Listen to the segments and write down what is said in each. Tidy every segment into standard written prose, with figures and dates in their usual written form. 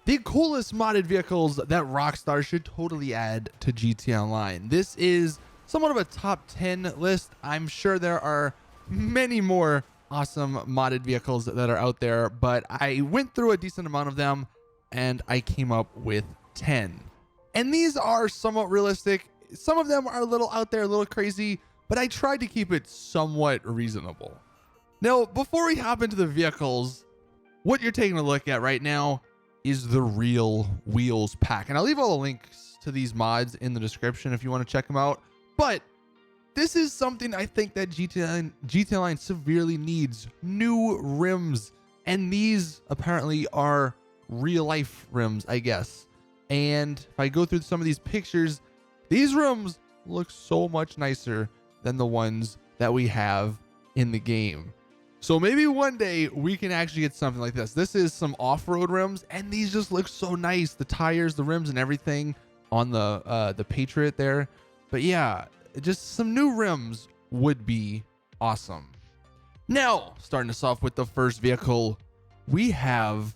the coolest modded vehicles that Rockstar should totally add to GTA Online. This is somewhat of a top 10 list. I'm sure there are many more awesome modded vehicles that are out there, but I went through a decent amount of them and I came up with 10. And these are somewhat realistic. Some of them are a little out there, a little crazy, but I tried to keep it somewhat reasonable. Now, before we hop into the vehicles, what you're taking a look at right now is the Real Wheels pack. And I'll leave all the links to these mods in the description if you want to check them out. But this is something I think that GTA Online severely needs: new rims. And these apparently are real life rims, I guess. And if I go through some of these pictures, these rims look so much nicer than the ones that we have in the game. So maybe one day we can actually get something like this. This is some off-road rims, and these just look so nice. The tires, the rims, and everything on the Patriot there. But yeah, just some new rims would be awesome. Now, starting us off with the first vehicle, we have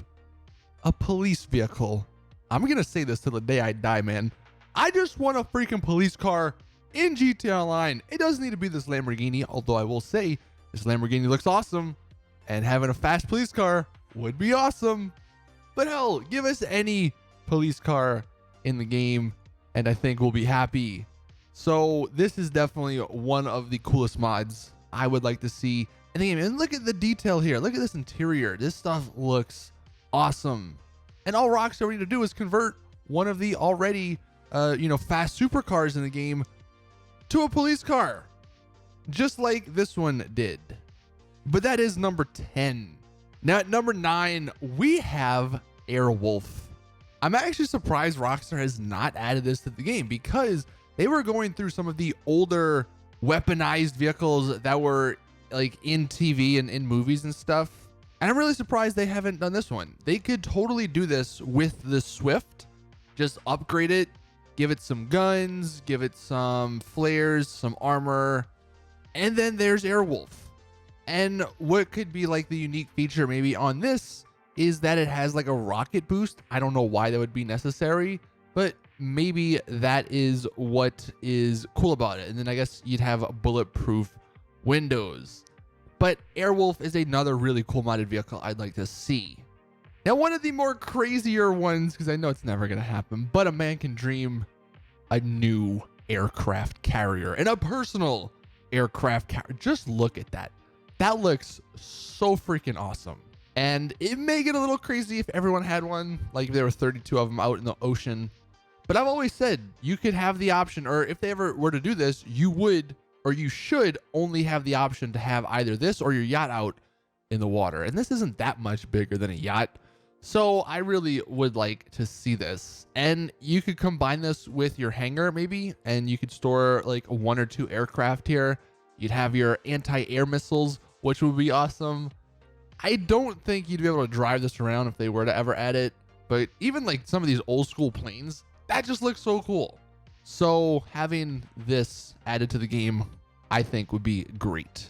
a police vehicle. I'm going to say this till the day I die, man. I just want a freaking police car in GTA Online. It doesn't need to be this Lamborghini, although I will say this Lamborghini looks awesome, and having a fast police car would be awesome. But hell, give us any police car in the game, and I think we'll be happy. So this is definitely one of the coolest mods I would like to see in the game. And look at the detail here. Look at this interior. This stuff looks awesome. And all Rockstar need to do is convert one of the already, fast supercars in the game to a police car, just like this one did. But that is number 10. Now at number 9, we have Airwolf. I'm actually surprised Rockstar has not added this to the game, because they were going through some of the older weaponized vehicles that were like in TV and in movies and stuff. And I'm really surprised they haven't done this one. They could totally do this with the Swift. Just upgrade it, give it some guns, give it some flares, some armor, and then there's Airwolf. And what could be like the unique feature maybe on this is that it has like a rocket boost. I don't know why that would be necessary, but maybe that is what is cool about it. And then I guess you'd have bulletproof windows. But Airwolf is another really cool modded vehicle I'd like to see. Now, one of the more crazier ones, because I know it's never going to happen, but a man can dream, a new aircraft carrier, and a personal aircraft carrier. Just look at that. That looks so freaking awesome. And it may get a little crazy if everyone had one, like if there were 32 of them out in the ocean. But I've always said you could have the option, or if they ever were to do this, you would, or you should only have the option to have either this or your yacht out in the water. And this isn't that much bigger than a yacht. So I really would like to see this. And you could combine this with your hangar maybe, and you could store like 1 or 2 aircraft here. You'd have your anti-air missiles, which would be awesome. I don't think you'd be able to drive this around if they were to ever add it, but even like some of these old school planes, that just looks so cool. So having this added to the game, I think would be great.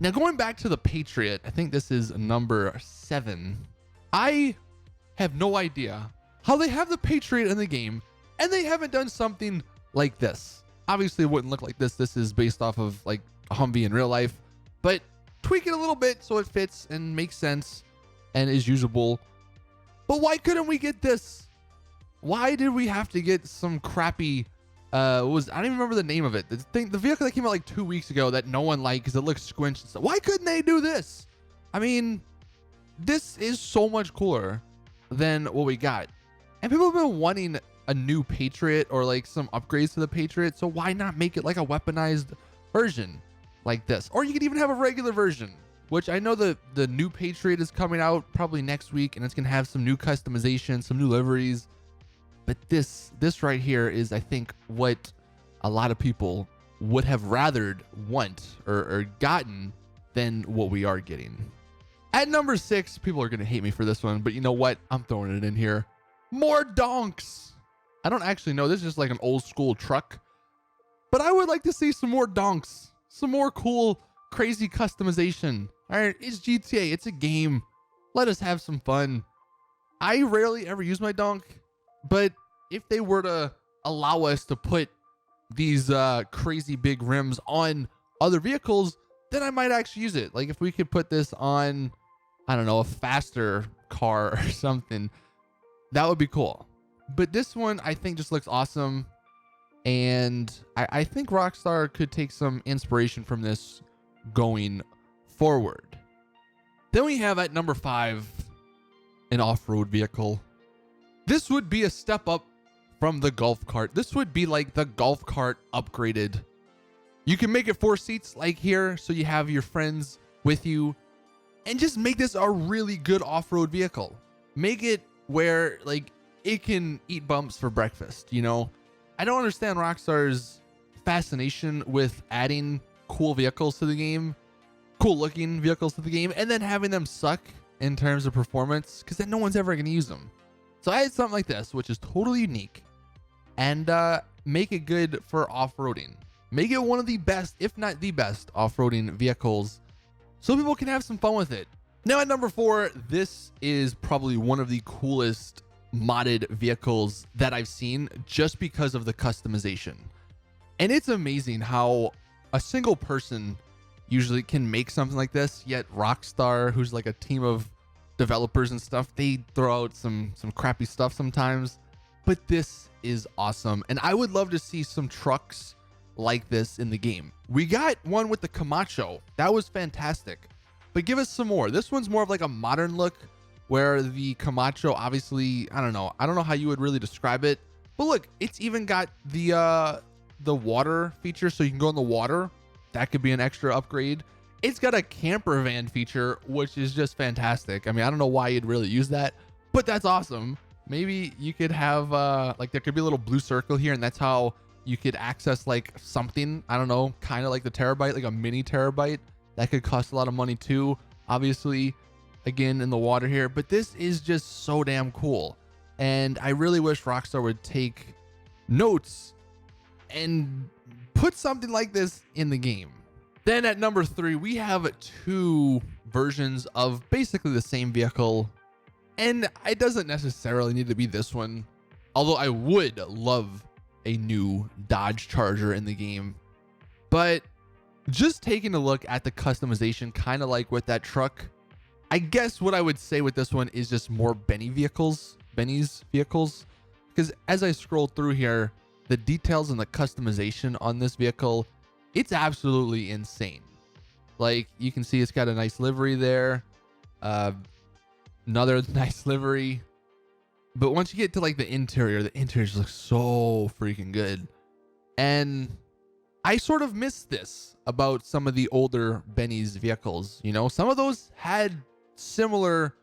Now going back to the Patriot, I think this is number 7. I have no idea how they have the Patriot in the game and they haven't done something like this. Obviously it wouldn't look like this. This is based off of like a Humvee in real life, but tweak it a little bit so it fits and makes sense and is usable. But why couldn't we get this? Why did we have to get some crappy, I don't even remember the name of it. The vehicle that came out like 2 weeks ago that no one liked because it looks squinched and stuff. Why couldn't they do this? I mean, this is so much cooler than what we got. And people have been wanting a new Patriot or like some upgrades to the Patriot. So why not make it like a weaponized version like this? Or you could even have a regular version, which I know the new Patriot is coming out probably next week, and it's gonna have some new customization, some new liveries. But this right here is, I think, what a lot of people would have rathered or gotten than what we are getting. At number 6, people are gonna hate me for this one, but you know what? I'm throwing it in here. More Donks. I don't actually know. This is just like an old school truck, but I would like to see some more Donks. Some more cool, crazy customization. All right, it's GTA. It's a game. Let us have some fun. I rarely ever use my Donk, but if they were to allow us to put these crazy big rims on other vehicles, then I might actually use it. Like if we could put this on, I don't know, a faster car or something, that would be cool. But this one I think just looks awesome. And I think Rockstar could take some inspiration from this going forward. Then we have at number 5, an off-road vehicle. This would be a step up from the golf cart. This would be like the golf cart upgraded. You can make it 4 seats like here, so you have your friends with you, and just make this a really good off-road vehicle. Make it where like it can eat bumps for breakfast, you know? I don't understand Rockstar's fascination with adding cool vehicles to the game, cool looking vehicles to the game, and then having them suck in terms of performance, because then no one's ever going to use them. So I had something like this, which is totally unique, and make it good for off-roading. Make it one of the best, if not the best, off-roading vehicles so people can have some fun with it. Now at number 4, this is probably one of the coolest modded vehicles that I've seen just because of the customization. And it's amazing how a single person usually can make something like this, yet Rockstar, who's like a team of developers and stuff, they throw out some crappy stuff sometimes. But this is awesome, and I would love to see some trucks like this in the game. We got one with the Camacho. That was fantastic. But give us some more. This one's more of like a modern look, where the Camacho, obviously, I don't know how you would really describe it, but look, it's even got the water feature, so you can go in the water. That could be an extra upgrade. It's got a camper van feature, which is just fantastic. I mean, I don't know why you'd really use that, but that's awesome. Maybe you could have like there could be a little blue circle here, and that's how you could access like something, I don't know, kind of like the terabyte, like a mini terabyte. That could cost a lot of money too, obviously, again, in the water here. But this is just so damn cool, and I really wish Rockstar would take notes and put something like this in the game. Then at number 3, we have 2 versions of basically the same vehicle, and it doesn't necessarily need to be this one, although I would love a new Dodge Charger in the game. But just taking a look at the customization, kind of like with that truck, I guess what I would say with this one is just more Benny's vehicles, because as I scroll through here, the details and the customization on this vehicle, it's absolutely insane. Like you can see it's got a nice livery there, another nice livery. But once you get to like the interior just looks so freaking good. And I sort of miss this about some of the older Benny's vehicles. You know, some of those had similar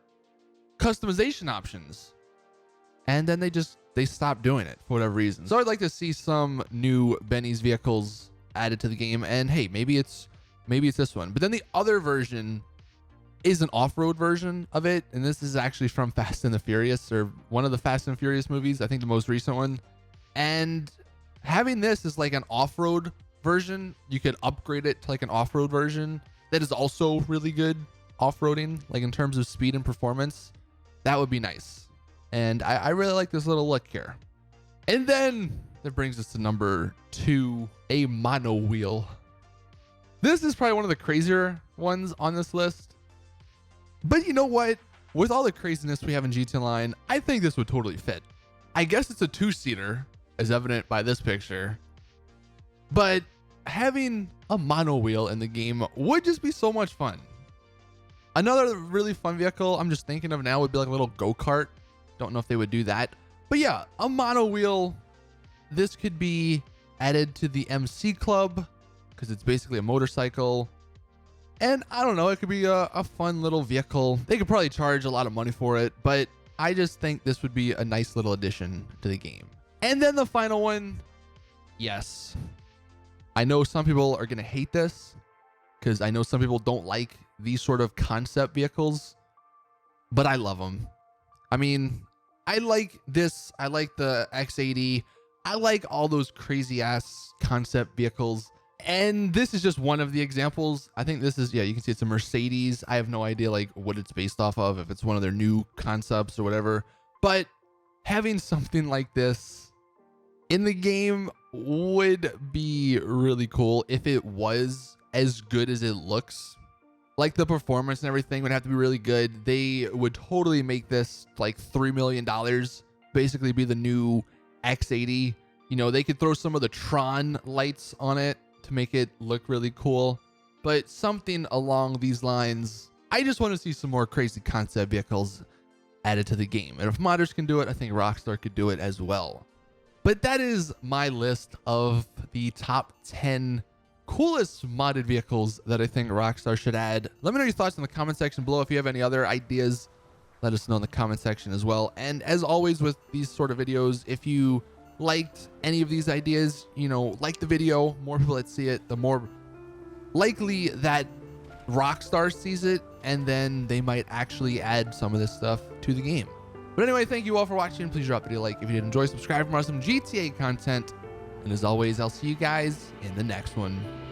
customization options, and then they stopped doing it for whatever reason. So I'd like to see some new Benny's vehicles added to the game, and hey, maybe it's this one. But then the other version is an off-road version of it, and this is actually from Fast and the Furious, or one of the Fast and Furious movies, I think the most recent one. And having this is like an off-road version, you could upgrade it to like an off-road version that is also really good off-roading, like in terms of speed and performance. That would be nice, and I really like this little look here. And then that brings us to number 2, a Monowheel. This is probably one of the crazier ones on this list. But you know what? With all the craziness we have in GT Online, I think this would totally fit. I guess it's a 2-seater, as evident by this picture. But having a Monowheel in the game would just be so much fun. Another really fun vehicle I'm just thinking of now would be like a little go-kart. Don't know if they would do that. But yeah, a Monowheel. This could be added to the MC Club, because it's basically a motorcycle. And I don't know, it could be a fun little vehicle. They could probably charge a lot of money for it, but I just think this would be a nice little addition to the game. And then the final one, yes. I know some people are going to hate this, because I know some people don't like these sort of concept vehicles, but I love them. I mean, I like this. I like the X80. I like all those crazy ass concept vehicles. And this is just one of the examples. I think this is, yeah, you can see it's a Mercedes. I have no idea like what it's based off of, if it's one of their new concepts or whatever. But having something like this in the game would be really cool if it was as good as it looks. Like the performance and everything would have to be really good. They would totally make this like $3 million, basically be the new X80. You know, they could throw some of the Tron lights on it to make it look really cool, but something along these lines. I just want to see some more crazy concept vehicles added to the game. And if modders can do it, I think Rockstar could do it as well. But that is my list of the top 10 coolest modded vehicles that I think Rockstar should add. Let me know your thoughts in the comment section below. If you have any other ideas, let us know in the comment section as well. And as always with these sort of videos, if you liked any of these ideas, you know, like the video, more people that see it, the more likely that Rockstar sees it, and then they might actually add some of this stuff to the game. But anyway, thank you all for watching. Please drop a video like if you did enjoy, subscribe for more awesome GTA content, and as always, I'll see you guys in the next one.